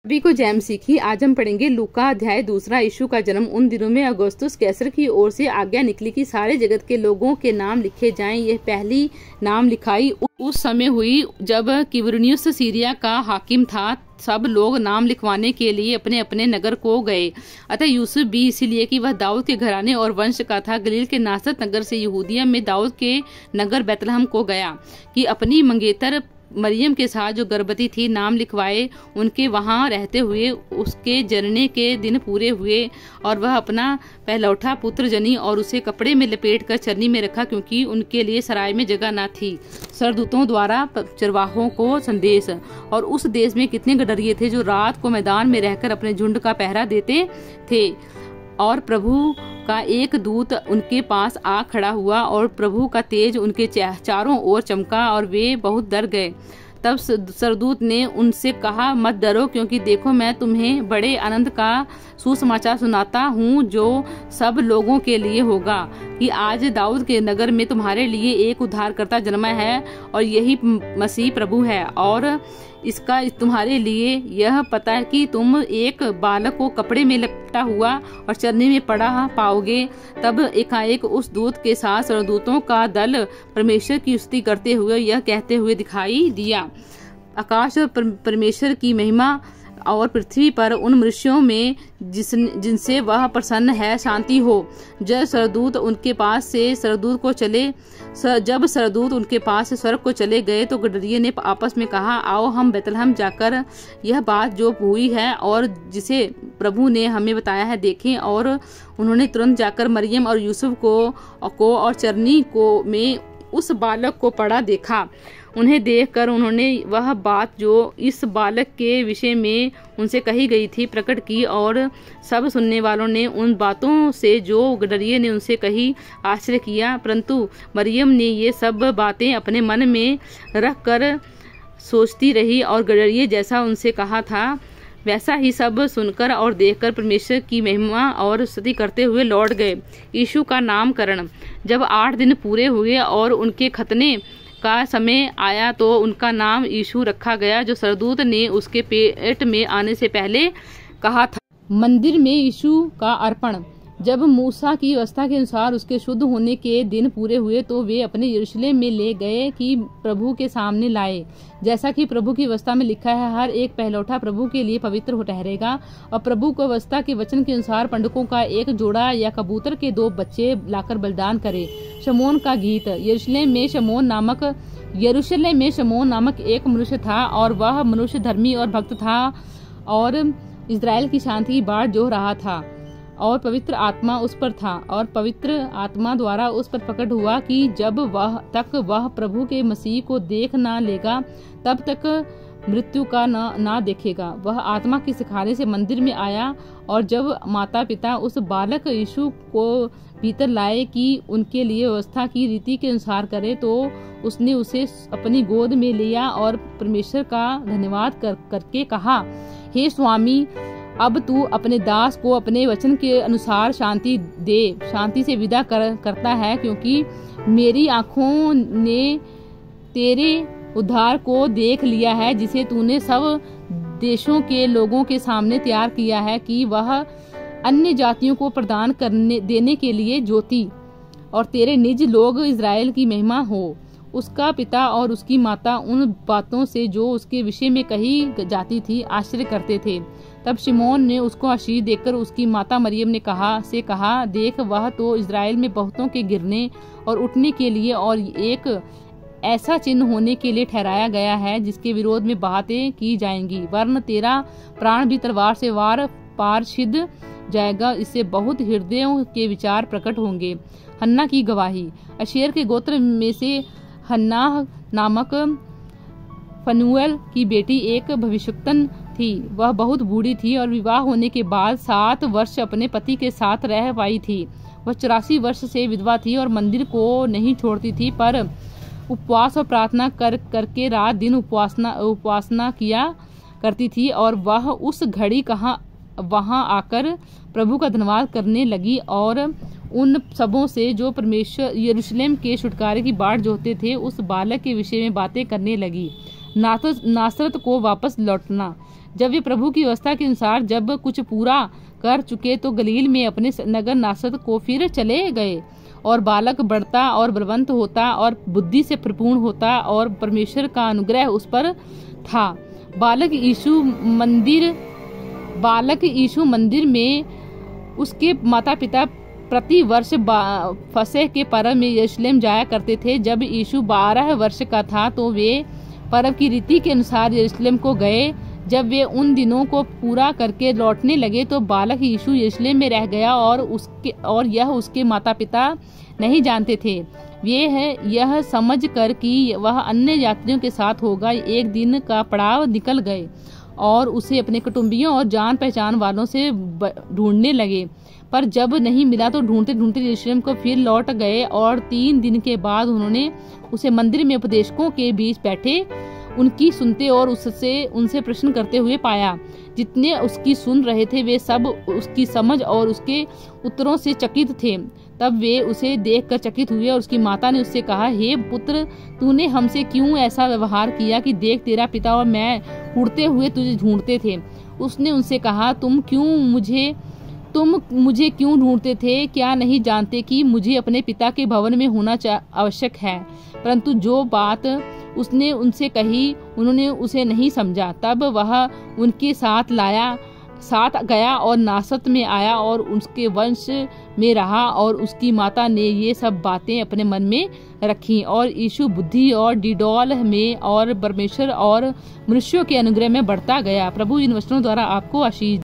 सभी को जैम सीखी। आज हम पढ़ेंगे लूका अध्याय 2। यीशु का जन्म। उन दिनों में अगस्तुस कैसर की ओर से आज्ञा निकली कि सारे जगत के लोगों के नाम लिखे जाएं। यह पहली नाम लिखाई उस समय हुई जब क्विरिनियुस सीरिया का हाकिम था। सब लोग नाम लिखवाने के लिए अपने अपने नगर को गए। अतः यूसुफ भी इसीलिए कि वह दाऊद के घराने और वंश का था, गलील के नासरत नगर से यहूदिया में दाऊद के नगर बैतलहम को गया कि अपनी मंगेतर मरियम के साथ जो गर्भवती थी नाम लिखवाए। उनके वहां रहते हुए उसके जनने के दिन पूरे हुए और वह अपना पहलौठा पुत्र जनी और उसे कपड़े में लपेट कर चरनी में रखा, क्योंकि उनके लिए सराय में जगह न थी। सरदूतों द्वारा चरवाहों को संदेश। और उस देश में कितने गडरिये थे जो रात को मैदान में रहकर अपने झुंड का पहरा देते थे। और प्रभु का एक दूत उनके पास आ खड़ा हुआ और प्रभु का तेज उनके चारों ओर चमका और वे बहुत डर गए। तब सरदूत ने उनसे कहा, मत डरो, क्योंकि देखो मैं तुम्हें बड़े आनंद का सुसमाचार सुनाता हूँ जो सब लोगों के लिए होगा, कि आज दाऊद के नगर में तुम्हारे लिए एक उद्धारकर्ता जन्मा है और यही मसीह प्रभु है। और इसका तुम्हारे लिए यह पता है कि तुम एक बालक को कपड़े में लपटा हुआ और चरनी में पड़ा पाओगे। तब एकाएक उस दूत के साथ सरदूतों का दल परमेश्वर की स्तुति करते हुए यह कहते हुए दिखाई दिया, आकाश और परमेश्वर की महिमा और पृथ्वी पर उन मनुष्यों में जिनसे वह प्रसन्न है शांति हो। जब सरदूत उनके पास से स्वर्ग को चले गए तो गडरिये ने आपस में कहा, आओ हम बैतलहम जाकर यह बात जो हुई है और जिसे प्रभु ने हमें बताया है देखें। और उन्होंने तुरंत जाकर मरियम और यूसुफ को और चरनी को में उस बालक को पड़ा देखा। उन्हें देखकर उन्होंने वह बात जो इस बालक के विषय में उनसे कही गई थी प्रकट की। और सब सुनने वालों ने उन बातों से जो गडरिये ने उनसे कही आश्चर्य किया, परंतु मरियम ने ये सब बातें अपने मन में रख कर सोचती रही और गडरिये जैसा उनसे कहा था वैसा ही सब सुनकर और देखकर परमेश्वर की महिमा और स्तुति करते हुए लौट गए। यीशु का नामकरण। जब 8 दिन पूरे हुए और उनके खतने का समय आया तो उनका नाम यीशु रखा गया, जो सरदूत ने उसके पेट में आने से पहले कहा था। मंदिर में यीशु का अर्पण। जब मूसा की व्यवस्था के अनुसार उसके शुद्ध होने के दिन पूरे हुए तो वे अपने यरूशलेम में ले गए कि प्रभु के सामने लाए। जैसा कि प्रभु की व्यवस्था में लिखा है, हर एक पहलौठा प्रभु के लिए पवित्र हो ठहरेगा। और प्रभु को व्यवस्था के वचन के अनुसार पंडकों का एक जोड़ा या कबूतर के 2 बच्चे लाकर बलिदान करे। शमौन का गीत। यरूशलेम में शमौन नामक एक मनुष्य था और वह मनुष्य धर्मी और भक्त था और इजराइल की शांति की बाट जो रहा था। और पवित्र आत्मा उस पर था और पवित्र आत्मा द्वारा उस पर प्रकट हुआ कि जब वह प्रभु के मसीह को देख ना लेगा तब तक मृत्यु का ना देखेगा। वह आत्मा के सिखाने से मंदिर में आया और जब माता पिता उस बालक यीशु को भीतर लाए कि उनके लिए व्यवस्था की रीति के अनुसार करे तो उसने उसे अपनी गोद में लिया और परमेश्वर का धन्यवाद करके कहा, हे स्वामी, अब तू अपने दास को अपने वचन के अनुसार शांति से विदा करता है, क्योंकि मेरी आंखों ने तेरे उद्धार को देख लिया है, जिसे तूने सब देशों के लोगों के सामने तैयार किया है कि वह अन्य जातियों को प्रदान देने के लिए ज्योति और तेरे निज लोग इजराइल की महिमा हो। उसका पिता और उसकी माता उन बातों से जो उसके विषय में कही जाती थी आश्चर्य करते थे। तब शिमोन ने उसको आशीष देकर उसकी माता मरियम ने कहा, देख, वह तो इजराइल में बहुतों के गिरने और उठने के लिए और एक ऐसा चिन्ह होने के लिए ठहराया गया है जिसके विरोध में बातें की जाएंगी, वरन तेरा प्राण भी तलवार से पार छिद जाएगा। इससे बहुत हृदयों के विचार प्रकट होंगे। हन्ना की गवाही। अशेर के गोत्र में से हन्नाह नामक फनूएल की बेटी एक भविष्यवक्तन थी। वह बहुत बूढ़ी थी और विवाह होने के बाद 7 वर्ष अपने पति के साथ रह पाई थी। वह 84 वर्ष से विधवा थी और मंदिर को नहीं छोड़ती थी, पर उपवास और प्रार्थना करके रात दिन उपासना किया करती थी। और वह उस घड़ी वहां आकर प्रभु का धन्यवाद करने लगी और उन सबों से जो परमेश्वर यरूशलेम के छुटकारे की बाट जोहते थे उस बालक के विषय में बातें करने लगी। नासरत को वापस लौटना। जब वे प्रभु की व्यवस्था के अनुसार जब कुछ पूरा कर चुके तो गलील में अपने नगर नासरत को फिर चले गए। और बालक बढ़ता और बलवंत होता और बुद्धि से परिपूर्ण होता और परमेश्वर का अनुग्रह उस पर था। बालक यीशु मंदिर में उसके माता पिता प्रति वर्ष फसह के पर्व में यरूशलेम जाया करते थे। जब यीशु 12 वर्ष का था तो वे पर्व की रीति के अनुसार यरूशलेम को गए। जब वे उन दिनों को पूरा करके लौटने लगे तो बालक यीशु यरूशलेम में रह गया और यह उसके माता पिता नहीं जानते थे। वे यह समझ कर कि वह अन्य यात्रियों के साथ होगा एक दिन का पड़ाव निकल गए और उसे अपने कुटुंबियों और जान पहचान वालों से ढूंढने लगे। पर जब नहीं मिला तो ढूंढते ढूंढते यरूशलेम को फिर लौट गए और 3 दिन के बाद उन्होंने उसे मंदिर में उपदेशकों के बीच बैठे उनकी सुनते और उनसे प्रश्न करते हुए पाया। जितने उसकी सुन रहे थे वे सब उसकी समझ और उसके उत्तरों से चकित थे। तब वे उसे देखकर चकित हुए और उसकी माता ने उससे कहा, हे पुत्र, तूने हमसे क्यों ऐसा व्यवहार किया कि देख तेरा पिता और मैं उड़ते हुए तुझे ढूंढते थे। उसने उनसे कहा, तुम मुझे क्यों ढूंढते थे? क्या नहीं जानते कि मुझे अपने पिता के भवन में होना आवश्यक है? परंतु जो बात उसने उनसे कही उन्होंने उसे नहीं समझा। तब वह उनके साथ गया और नासरत में आया और उसके वंश में रहा और उसकी माता ने ये सब बातें अपने मन में रखी। और यीशु बुद्धि और डिडौल में और परमेश्वर और मनुष्यों के अनुग्रह में बढ़ता गया। प्रभु इन वचनों द्वारा आपको आशीष